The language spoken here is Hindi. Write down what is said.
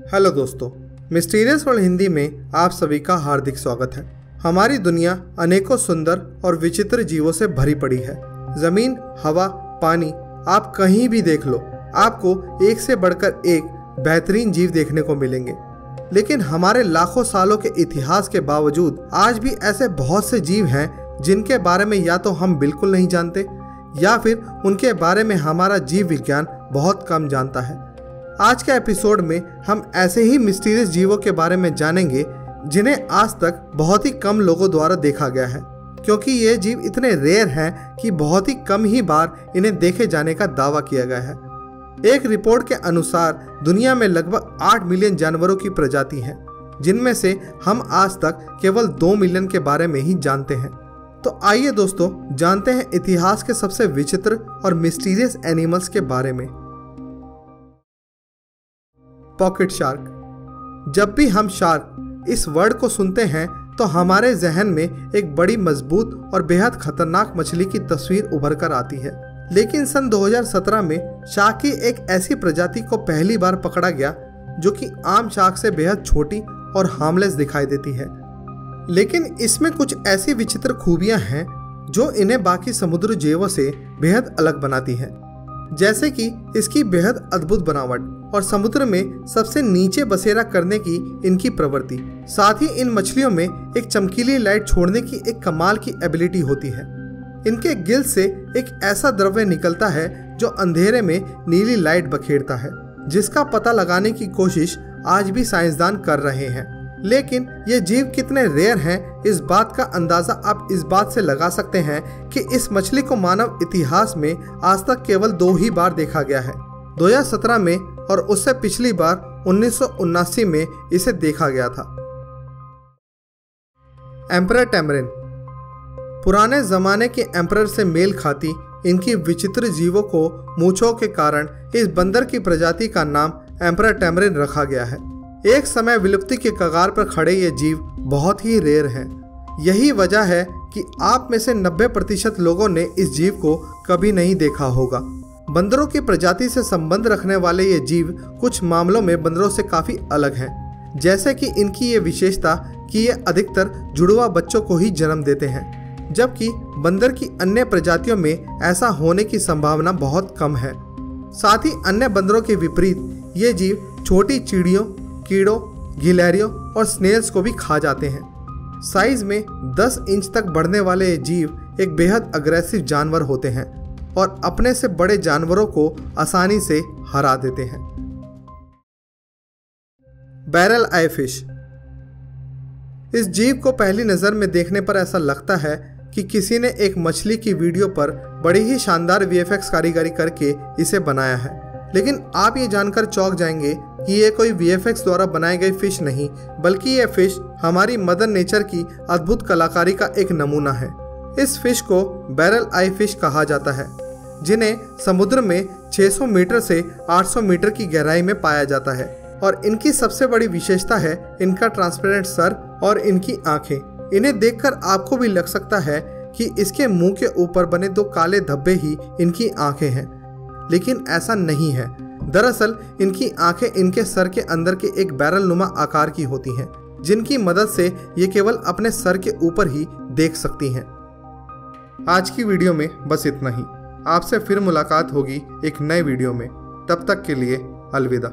हेलो दोस्तों, मिस्टीरियस वर्ल्ड हिंदी में आप सभी का हार्दिक स्वागत है। हमारी दुनिया अनेकों सुंदर और विचित्र जीवों से भरी पड़ी है। जमीन, हवा, पानी, आप कहीं भी देख लो, आपको एक से बढ़कर एक बेहतरीन जीव देखने को मिलेंगे। लेकिन हमारे लाखों सालों के इतिहास के बावजूद आज भी ऐसे बहुत से जीव हैं जिनके बारे में या तो हम बिल्कुल नहीं जानते या फिर उनके बारे में हमारा जीव विज्ञान बहुत कम जानता है। आज के एपिसोड में हम ऐसे ही मिस्टीरियस जीवों के बारे में जानेंगे जिन्हें आज तक बहुत ही कम लोगों द्वारा देखा गया है, क्योंकि ये जीव इतने रेयर हैं कि बहुत ही कम ही बार इन्हें देखे जाने का दावा किया गया है। एक रिपोर्ट के अनुसार दुनिया में लगभग 8 मिलियन जानवरों की प्रजाति है, जिनमें से हम आज तक केवल 2 मिलियन के बारे में ही जानते हैं। तो आइए दोस्तों, जानते हैं इतिहास के सबसे विचित्र और मिस्टीरियस एनिमल्स के बारे में। Pocket shark. जब भी हम शार्क इस वर्ड को सुनते हैं तो हमारे जहन में एक बड़ी, मजबूत और बेहद खतरनाक मछली की तस्वीर उभर कर आती है। लेकिन सन 2017 में शार्क की एक ऐसी प्रजाति को पहली बार पकड़ा गया जो कि आम शार्क से बेहद छोटी और हार्मलेस दिखाई देती है। लेकिन इसमें कुछ ऐसी विचित्र खूबियां हैं जो इन्हें बाकी समुद्री जीवों से बेहद अलग बनाती हैं, जैसे कि इसकी बेहद अद्भुत बनावट और समुद्र में सबसे नीचे बसेरा करने की इनकी प्रवृत्ति। साथ ही इन मछलियों में एक चमकीली लाइट छोड़ने की एक कमाल की एबिलिटी होती है। इनके गिल से एक ऐसा द्रव्य निकलता है जो अंधेरे में नीली लाइट बखेरता है, जिसका पता लगाने की कोशिश आज भी साइंसदान कर रहे हैं। लेकिन ये जीव कितने रेयर हैं, इस बात का अंदाजा आप इस बात से लगा सकते हैं कि इस मछली को मानव इतिहास में आज तक केवल 2 ही बार देखा गया है, 2017 में और उससे पिछली बार 1979 में इसे देखा गया था। Emperor tamarin. पुराने जमाने के एम्परर से मेल खाती इनकी विचित्र जीवों को मूंछों के कारण इस बंदर की प्रजाति का नाम एम्परर टैमरिन रखा गया है। एक समय विलुप्ति के कगार पर खड़े ये जीव बहुत ही रेयर हैं। यही वजह है कि आप में से 90% लोगों ने इस जीव को कभी नहीं देखा होगा। बंदरों की प्रजाति से संबंध रखने वाले ये जीव कुछ मामलों में बंदरों से काफ़ी अलग हैं, जैसे कि इनकी ये विशेषता कि ये अधिकतर जुड़वा बच्चों को ही जन्म देते हैं, जबकि बंदर की अन्य प्रजातियों में ऐसा होने की संभावना बहुत कम है। साथ ही अन्य बंदरों के विपरीत ये जीव छोटी चिड़ियों, कीड़ों, गिलहरियों और स्नेल्स को भी खा जाते हैं। साइज में 10 इंच तक बढ़ने वाले ये जीव एक बेहद अग्रेसिव जानवर होते हैं और अपने से बड़े जानवरों को आसानी से हरा देते हैं। बैरल आई फिश। इस जीव को पहली नज़र में देखने पर ऐसा लगता है कि किसी ने एक मछली की वीडियो पर बड़ी ही शानदार VFX कारीगरी करके इसे बनाया है। लेकिन आप ये जानकर चौंक जाएंगे कि ये कोई VFX द्वारा बनाई गई फिश नहीं, बल्कि ये फिश हमारी मदर नेचर की अद्भुत कलाकारी का एक नमूना है। इस फिश को बैरल आई फिश कहा जाता है, जिन्हें समुद्र में 600 मीटर से 800 मीटर की गहराई में पाया जाता है और इनकी सबसे बड़ी विशेषता है इनका ट्रांसपेरेंट सर और इनकी आंखें। इन्हें देखकर आपको भी लग सकता है कि इसके मुंह के ऊपर बने 2 काले धब्बे ही इनकी आंखें हैं, लेकिन ऐसा नहीं है। दरअसल इनकी आंखें इनके सर के अंदर के एक बैरल नुमा आकार की होती हैं, जिनकी मदद से ये केवल अपने सर के ऊपर ही देख सकती हैं। आज की वीडियो में बस इतना ही। आपसे फिर मुलाकात होगी एक नए वीडियो में। तब तक के लिए अलविदा।